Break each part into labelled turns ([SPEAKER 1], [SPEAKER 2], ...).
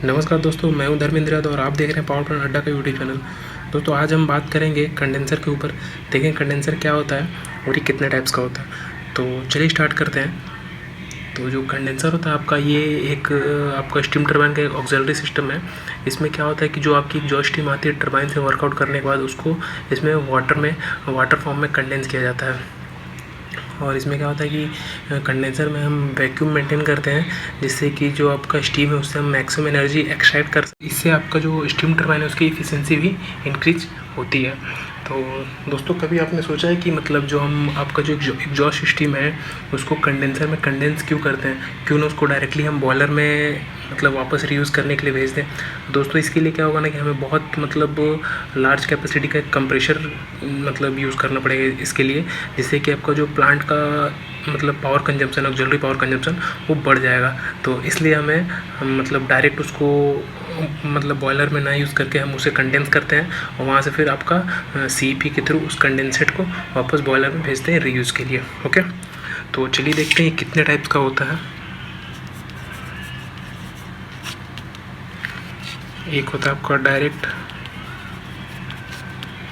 [SPEAKER 1] नमस्कार दोस्तों, मैं हूं धर्मेंद्र यादव और आप देख रहे हैं पावर प्लांट अड्डा का यूट्यूब चैनल। दोस्तों आज हम बात करेंगे कंडेंसर के ऊपर। देखें कंडेंसर क्या होता है और ये कितने टाइप्स का होता है। तो चलिए स्टार्ट करते हैं। तो जो कंडेंसर होता है आपका, ये एक आपका स्टीम टरबाइन का एक ऑक्सिलरी सिस्टम है। इसमें क्या होता है कि जो आपकी जो स्टीम आती है टरबाइन से वर्कआउट करने के बाद उसको इसमें वाटर फॉर्म में कंडेंस किया जाता है। और इसमें क्या होता है कि कंडेंसर में हम वैक्यूम मेंटेन करते हैं, जिससे कि जो आपका स्टीम है उससे हम मैक्सिमम एनर्जी एक्सट्रैक्ट कर सकते हैं। इससे आपका जो स्टीम टरबाइन है उसकी इफिशिएंसी भी इंक्रीज होती है। तो दोस्तों कभी आपने सोचा है कि मतलब जो हम आपका जो एग्जॉस्ट सिस्टम है उसको कंडेंसर में कंडेंस क्यों करते हैं, क्यों ना उसको डायरेक्टली हम बॉयलर में मतलब वापस रीयूज़ करने के लिए भेज दें। दोस्तों इसके लिए क्या होगा ना कि हमें बहुत मतलब लार्ज कैपेसिटी का कंप्रेशर मतलब यूज़ करना पड़ेगा इसके लिए, जिससे कि आपका जो प्लांट का मतलब power consumption, auxiliary power consumption वो बढ़ जाएगा। तो इसलिए हम मतलब डायरेक्ट उसको मतलब बॉयलर में ना यूज़ करके हम उसे कंडेंस करते हैं और वहाँ से फिर आपका CEP के थ्रू उस कंडेंसेट को वापस बॉयलर में भेजते हैं रीयूज़ के लिए। ओके, तो चलिए देखते हैं कितने टाइप्स का होता है। एक होता है आपका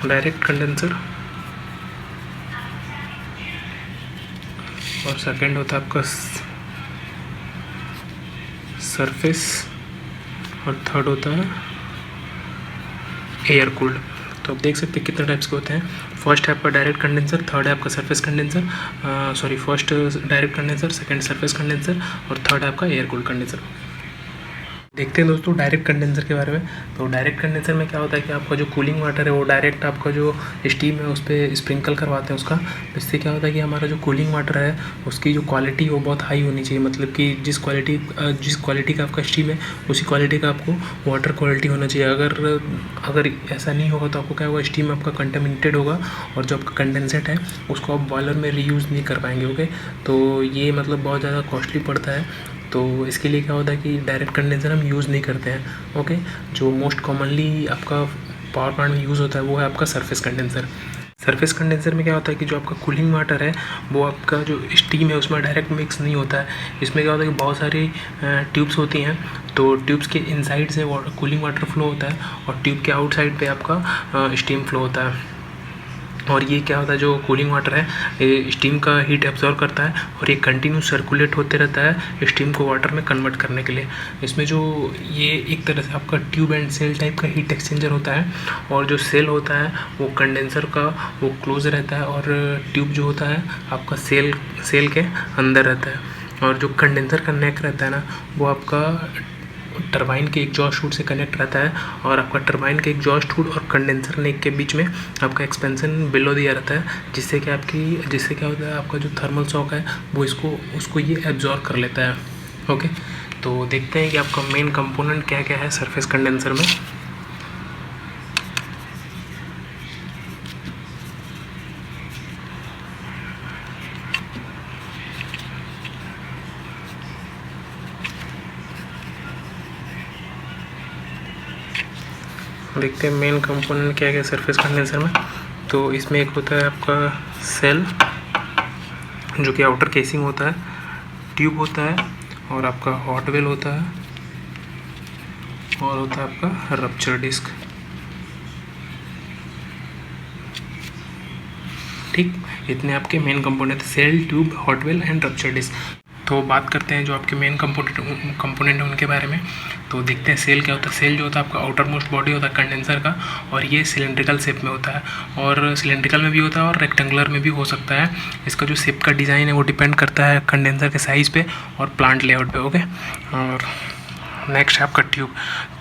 [SPEAKER 1] डायरेक्ट कंडेंसर, और सेकंड होता है आपका सरफेस, और थर्ड होता है एयर कूल्ड। तो आप देख सकते हैं कितने टाइप्स के होते हैं। फर्स्ट है आपका डायरेक्ट कंडेंसर, थर्ड है आपका surface condenser, first direct condenser, second surface condenser और थर्ड है आपका एयर कूल्ड कंडेंसर। देखते हैं दोस्तों डायरेक्ट कंडेंसर के बारे में। तो डायरेक्ट कंडेंसर में क्या होता है कि आपका जो कूलिंग वाटर है वो डायरेक्ट आपका जो स्टीम है उस पर स्प्रिंकल करवाते हैं उसका। इससे क्या होता है कि हमारा जो कूलिंग वाटर है उसकी जो क्वालिटी वो बहुत हाई होनी चाहिए, मतलब कि जिस क्वालिटी का आपका स्टीम है उसी क्वालिटी का आपको वाटर क्वालिटी होना चाहिए। अगर ऐसा नहीं होगा तो आपको क्या होगा, स्टीम आपका कंटेमिनेटेड होगा और जो आपका कंडेंसेट है उसको आप बॉयलर में रीयूज़ नहीं कर पाएंगे। ओके, तो ये मतलब बहुत ज़्यादा कॉस्टली पड़ता है। तो इसके लिए क्या होता है कि डायरेक्ट कंडेंसर हम यूज़ नहीं करते हैं। ओके, जो मोस्ट कॉमनली आपका पावर प्लांट में यूज़ होता है वो है आपका सरफेस कंडेंसर। सरफेस कंडेंसर में क्या होता है कि जो आपका कूलिंग वाटर है वो आपका जो स्टीम है उसमें डायरेक्ट मिक्स नहीं होता है। इसमें क्या होता है कि बहुत सारी ट्यूब्स होती हैं, तो ट्यूब्स के इनसाइड से कूलिंग वाटर फ्लो होता है और ट्यूब के आउटसाइड पे आपका स्टीम फ्लो होता है। और ये क्या होता है, जो कूलिंग वाटर है ये स्टीम का हीट एब्जॉर्ब करता है और ये कंटिन्यू सर्कुलेट होते रहता है स्टीम को वाटर में कन्वर्ट करने के लिए। इसमें जो ये एक तरह से आपका ट्यूब एंड सेल टाइप का हीट एक्सचेंजर होता है, और जो सेल होता है वो कंडेंसर का वो क्लोज रहता है और ट्यूब जो होता है आपका सेल के अंदर रहता है। और जो कंडेंसर का नेक रहता है ना वो आपका टरबाइन के एग्जॉस्ट शूट से कनेक्ट रहता है, और आपका टरबाइन के एग्जॉस्ट शूट और कंडेंसर नेक के बीच में आपका एक्सपेंशन बिलो दिया रहता है, जिससे क्या होता है आपका जो थर्मल शॉक है वो उसको ये एब्जॉर्ब कर लेता है। ओके, तो देखते हैं कि आपका मेन कंपोनेंट क्या क्या है सरफेस कंडेंसर में। देखते हैं मेन कंपोनेंट क्या क्या सरफेस कंडेंसर में। तो इसमें एक होता है आपका सेल जो कि आउटर केसिंग होता है, ट्यूब होता है, और आपका हॉट वेल होता है, और होता है आपका रप्चर डिस्क। ठीक, इतने आपके main component, cell, tube, hot well and rupture disc. तो बात करते हैं जो आपके मेन कंपोनेंट है उनके बारे में। तो देखते हैं सेल क्या होता है। सेल जो होता है आपका आउटर मोस्ट बॉडी होता है कंडेंसर का, और ये सिलेंड्रिकल शेप में होता है, और सिलेंड्रिकल में भी होता है और रेक्टेंगुलर में भी हो सकता है। इसका जो शेप का डिज़ाइन है वो डिपेंड करता है कंडेंसर के साइज़ पे और प्लांट लेआउट पे। ओके, और नेक्स्ट है आपका ट्यूब।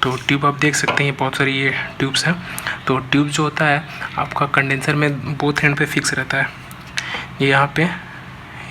[SPEAKER 1] तो ट्यूब आप देख सकते हैं ये बहुत सारी ये ट्यूब्स हैं। तो ट्यूब जो होता है आपका कंडेंसर में बोथ एंड पे फिक्स रहता है, ये यहाँ पे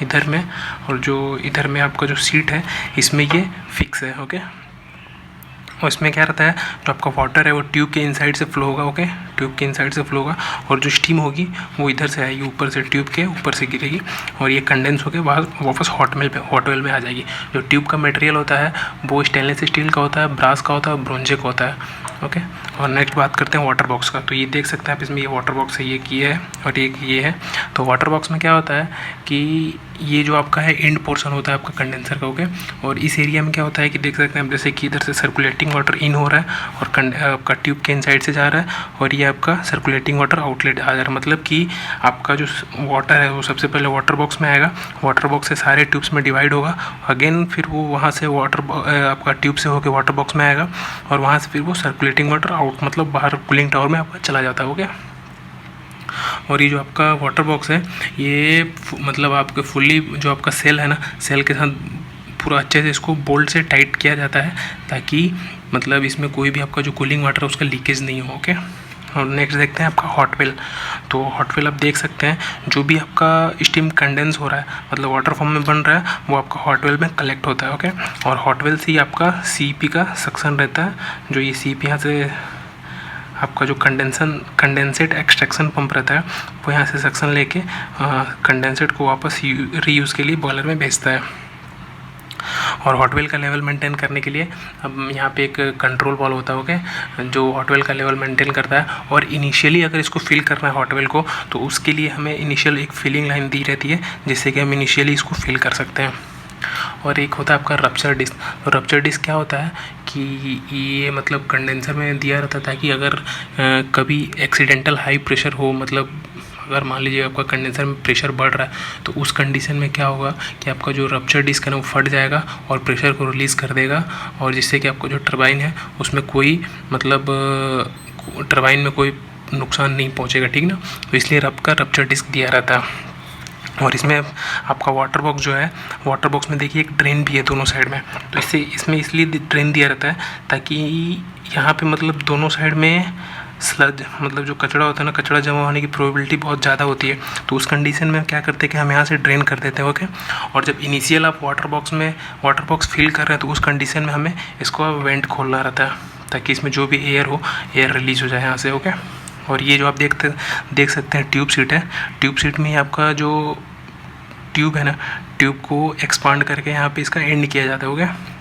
[SPEAKER 1] इधर में, और जो इधर में आपका जो सीट है इसमें ये फिक्स है। ओके, और इसमें क्या रहता है, जो आपका वाटर है वो ट्यूब के इनसाइड से फ्लो होगा। ओके, ट्यूब के इनसाइड से फ्लो होगा, और जो स्टीम होगी वो इधर से आएगी, ऊपर से ट्यूब के ऊपर से गिरेगी, और ये कंडेंस होकर वापस हॉट वेल में आ जाएगी। जो ट्यूब का मटेरियल होता है वो स्टेनलेस स्टील का होता है, ब्रास का होता है, ब्रोंजे का होता है। ओके। और नेक्स्ट बात करते हैं वाटर बॉक्स का। तो ये देख सकते हैं आप, इसमें ये वाटर बॉक्स है, ये है और एक ये है। तो वाटर बॉक्स में क्या होता है कि ये जो आपका है एंड पोर्शन होता है आपका कंडेंसर का, ओके। और इस एरिया में क्या होता है कि देख सकते हैं आप, जैसे कि इधर से सर्कुलेटिंग वाटर इन हो रहा है और आपका ट्यूब के इनसाइड से जा रहा है, और ये आपका सर्कुलेटिंग वाटर आउटलेट आ जा रहा है। मतलब कि आपका जो वाटर है वो सबसे पहले वाटर बॉक्स में आएगा, वाटर बॉक्स से सारे ट्यूब्स में डिवाइड होगा, अगेन फिर वो वहाँ से आपका ट्यूब से होकर वाटर बॉक्स में आएगा, और वहाँ से फिर वो सर्कुलेटिंग वाटर आउट मतलब बाहर कूलिंग टावर में आपका चला जाता है, ओके। और ये जो आपका वाटर बॉक्स है ये मतलब आपके फुल्ली जो आपका सेल है ना, सेल के साथ पूरा अच्छे से इसको बोल्ट से टाइट किया जाता है, ताकि मतलब इसमें कोई भी आपका जो कूलिंग वाटर है उसका लीकेज नहीं हो, ओके। और नेक्स्ट देखते हैं आपका हॉट वेल। तो हॉट वेल आप देख सकते हैं, जो भी आपका स्टीम कंडेंस हो रहा है मतलब वाटर फॉर्म में बन रहा है वो आपका हॉट वेल में कलेक्ट होता है, ओके। और हॉट वेल से ही आपका सीपी का सक्शन रहता है, जो ये सीपी यहाँ से आपका जो कंडेंसेट एक्सट्रैक्शन पंप रहता है वो यहाँ से सक्शन लेके कंडेंसेट को वापस रीयूज़ के लिए बॉयलर में भेजता है। और हॉट वेल का लेवल मेंटेन करने के लिए अब यहाँ पे एक कंट्रोल वॉल्व होता है, ओके, जो हॉट वेल का लेवल मेंटेन करता है। और इनिशियली अगर इसको फिल करना है हॉट वेल को, तो उसके लिए हमें इनिशियल एक फिलिंग लाइन दी रहती है, जिससे कि हम इनिशियली इसको फिल कर सकते हैं। और एक होता है आपका रप्चर डिस्क। तो रप्चर डिस्क क्या होता है कि ये मतलब कंडेंसर में दिया रहता है, ताकि अगर कभी एक्सीडेंटल हाई प्रेशर हो, मतलब अगर मान लीजिए आपका कंडेंसर में प्रेशर बढ़ रहा है, तो उस कंडीशन में क्या होगा कि आपका जो रप्चर डिस्क है ना वो फट जाएगा और प्रेशर को रिलीज़ कर देगा, और जिससे कि आपका जो टरबाइन है उसमें कोई मतलब टरबाइन में कोई नुकसान नहीं पहुंचेगा, ठीक ना। तो इसलिए रप्चर डिस्क दिया रहता है। और इसमें आपका वाटर बॉक्स जो है, वाटर बॉक्स में देखिए एक ड्रेन भी है दोनों साइड में। तो इसमें इसलिए ड्रेन दिया रहता है ताकि यहाँ पे मतलब दोनों साइड में स्लज मतलब जो कचरा होता है ना, कचरा जमा होने की प्रोबेबिलिटी बहुत ज़्यादा होती है। तो उस कंडीशन में क्या करते हैं कि हम यहाँ से ड्रेन कर देते हैं, ओके। और जब इनिशियल आप वाटर बॉक्स फिल कर रहे हैं, तो उस कंडीशन में हमें इसको वेंट खोलना रहता है, ताकि इसमें जो भी एयर हो एयर रिलीज हो जाए यहाँ से, ओके। और ये जो आप देख सकते हैं ट्यूब सीट है। ट्यूब सीट में आपका जो ट्यूब है ना, ट्यूब को एक्सपांड करके यहाँ पे इसका एंड किया जाता है, ओके।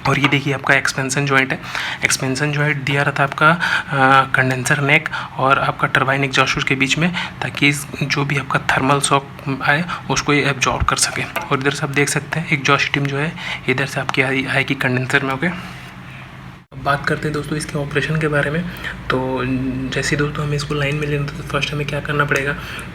[SPEAKER 1] और ये देखिए आपका एक्सपेंशन जॉइंट है। एक्सपेंशन जॉइंट दिया रहता है आपका कंडेंसर नेक और आपका टरबाइन एग्जॉस्ट के बीच में, ताकि जो भी आपका थर्मल शॉक आए उसको ये एब्जॉर्ब कर सके। और इधर से आप देख सकते हैं एग्जॉस्ट स्टीम जो है इधर से आपकी आएगी कंडेंसर में, ओके। बात करते हैं दोस्तों इसके ऑपरेशन के बारे में। तो जैसे दोस्तों हमें इसको लाइन में लेना था, तो फर्स्ट हमें क्या करना पड़ेगा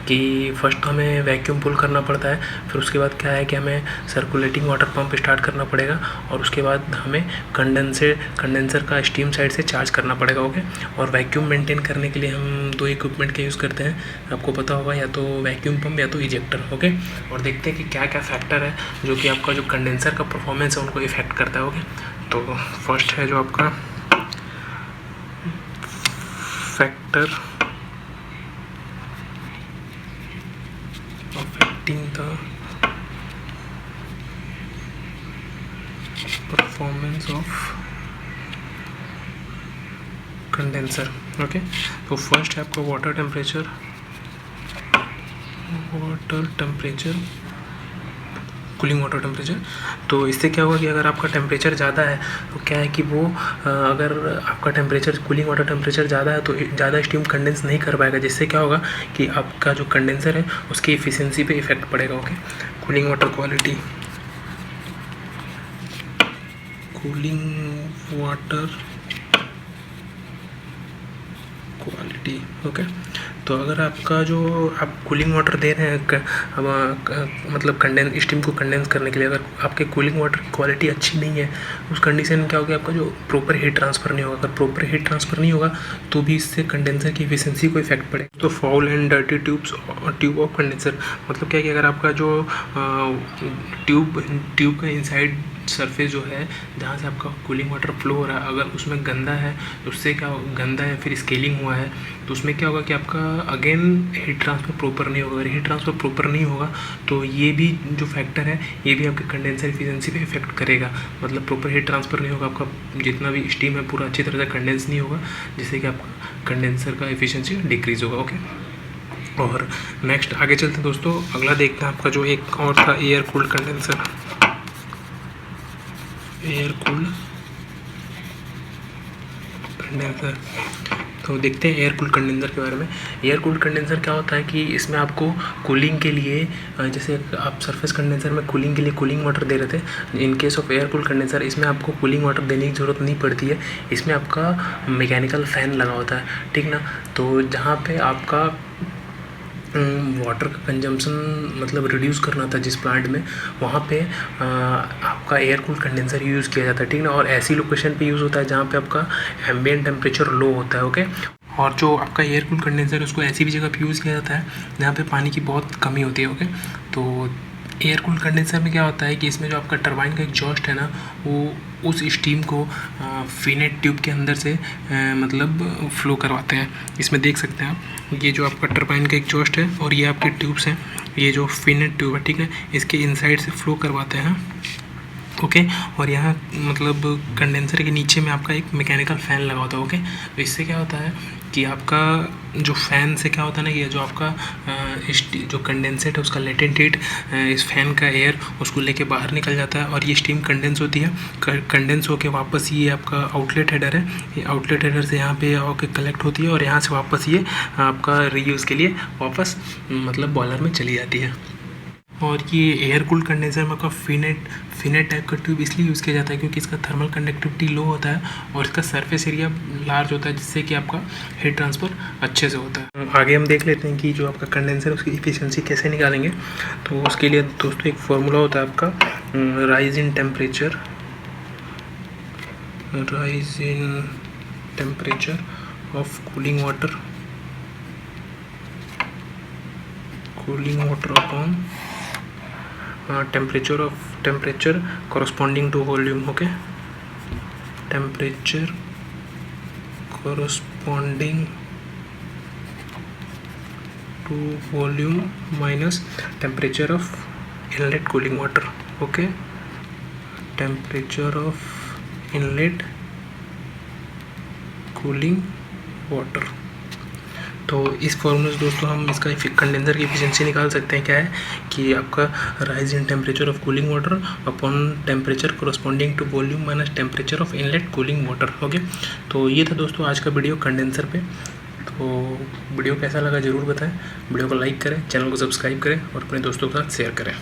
[SPEAKER 1] कि फर्स्ट तो हमें वैक्यूम पुल करना पड़ता है। फिर उसके बाद क्या है कि हमें सर्कुलेटिंग वाटर पंप स्टार्ट करना पड़ेगा, और उसके बाद हमें कंडेंसर का स्टीम साइड से चार्ज करना पड़ेगा, ओके। और वैक्यूम मेंटेन करने के लिए हम दो इक्विपमेंट का यूज़ करते हैं, आपको पता होगा, या तो वैक्यूम पंप या तो इजेक्टर, ओके। और देखते हैं कि क्या क्या फैक्टर है जो कि आपका जो कंडेंसर का परफॉर्मेंस है उनको इफेक्ट करता है, ओके। तो फर्स्ट है जो आपका factor affecting the performance of condenser, okay. तो फर्स्ट है आपका water temperature, cooling water temperature. तो इससे क्या होगा कि अगर आपका टेम्परेचर ज़्यादा है तो क्या है कि वो अगर आपका टेम्परेचर कूलिंग वाटर टेम्परेचर ज़्यादा है तो ज़्यादा स्टीम कंडेंस नहीं कर पाएगा, जिससे क्या होगा कि आपका जो कंडेंसर है उसकी एफिशिएंसी पे इफेक्ट पड़ेगा, okay. Cooling water quality, okay. तो अगर आपका जो आप कूलिंग वाटर दे रहे हैं मतलब स्टीम को कंडेंस करने के लिए, अगर आपके कूलिंग वाटर की क्वालिटी अच्छी नहीं है, उस कंडीशन में क्या होगा, आपका जो प्रॉपर हीट ट्रांसफ़र नहीं होगा। अगर प्रॉपर हीट ट्रांसफ़र नहीं होगा तो भी इससे कंडेंसर की एफिशिएंसी को इफेक्ट पड़ेगा। तो foul and dirty tube of condenser मतलब क्या है कि अगर आपका जो ट्यूब का इनसाइड सरफेस जो है जहाँ से आपका कूलिंग वाटर फ्लो हो रहा है, अगर उसमें गंदा है तो उससे क्या गंदा है फिर स्केलिंग हुआ है, तो उसमें क्या होगा कि आपका अगेन हीट ट्रांसफ़र प्रॉपर नहीं होगा। अगर हीट ट्रांसफ़र प्रॉपर नहीं होगा तो ये भी जो फैक्टर है ये भी आपके कंडेंसर एफिशिएंसी पे इफेक्ट करेगा। मतलब प्रॉपर हीट ट्रांसफ़र नहीं होगा, आपका जितना भी स्टीम है पूरा अच्छी तरह से कंडेंस नहीं होगा, जिससे कि आपका कंडेंसर का एफिशिएंसी डिक्रीज़ होगा, ओके। और नेक्स्ट आगे चलते हैं दोस्तों, अगला देखते हैं आपका जो एक और था air cooled condenser. Air cooled condenser. तो देखते हैं एयर कूल्ड कंडेंसर के बारे में। एयर कूल्ड कंडेंसर क्या होता है कि इसमें आपको कूलिंग के लिए, जैसे आप सरफेस कंडेंसर में कूलिंग के लिए कूलिंग वाटर दे रहे थे, in case of air cooled condenser इसमें आपको कूलिंग वाटर देने की ज़रूरत नहीं पड़ती है। इसमें आपका मैकेनिकल फ़ैन लगा होता है, ठीक ना। तो जहाँ पे आपका वाटर का कंजम्पशन मतलब रिड्यूस करना था जिस प्लांट में, वहाँ पे आपका एयर कूल्ड कंडेंसर यूज़ किया जाता है, ठीक ना। और ऐसी लोकेशन पे यूज़ होता है जहाँ पे आपका एम्बिएंट टेम्परेचर लो होता है, ओके। और जो आपका एयर कूल्ड कंडेंसर है उसको ऐसी भी जगह पे यूज़ किया जाता है जहाँ पे पानी की बहुत कमी होती है, ओके। तो एयर कूल्ड कंडेंसर में क्या होता है कि इसमें जो आपका टरबाइन का एग्जॉस्ट है ना, वो उस स्टीम को फिनेट ट्यूब के अंदर से मतलब फ्लो करवाते हैं। इसमें देख सकते हैं आप, ये जो आपका टरबाइन का एग्जॉस्ट है और ये आपके ट्यूब्स हैं, ये जो फिनेट ट्यूब है, ठीक है, इसके इनसाइड से फ्लो करवाते हैं, ओके। और यहाँ मतलब कंडेंसर के नीचे में आपका एक मैकेनिकल फ़ैन लगा होता है, ओके। तो इससे क्या होता है कि आपका जो फ़ैन से क्या होता है ना कि जो आपका जो कंडेंसेट है उसका लेटेंट हीट, इस फ़ैन का एयर उसको लेके बाहर निकल जाता है और ये स्टीम कंडेंस होती है। कंडेंस होके वापस ये आपका आउटलेट हेडर है, ये आउटलेट हेडर से यहाँ पे आके कलेक्ट होती है और यहाँ से वापस ये आपका रीयूज़ के लिए वापस मतलब बॉयलर में चली जाती है। और ये एयर कूल्ड कंडेंसर में आपका फिनेट टाइप का ट्यूब इसलिए यूज़ किया जाता है क्योंकि इसका थर्मल कंडक्टिविटी लो होता है और इसका सरफेस एरिया लार्ज होता है, जिससे कि आपका हीट ट्रांसफ़र अच्छे से होता है। आगे हम देख लेते हैं कि जो आपका कंडेंसर है उसकी इफिशिएंसी कैसे निकालेंगे। तो उसके लिए दोस्तों एक फार्मूला होता है आपका rise in temperature of cooling water upon temperature corresponding to volume, okay, temperature corresponding to volume minus temperature of inlet cooling water, okay, temperature of inlet cooling water। तो इस फॉर्मूले से दोस्तों हम इसका कंडेंसर की एफिशिएंसी निकाल सकते हैं। क्या है कि आपका rise in temperature of cooling water upon temperature corresponding to volume minus temperature of inlet cooling water, okay. तो ये था दोस्तों आज का वीडियो कंडेंसर पे। तो वीडियो कैसा लगा ज़रूर बताएं, वीडियो को लाइक करें, चैनल को सब्सक्राइब करें और अपने दोस्तों के साथ शेयर करें।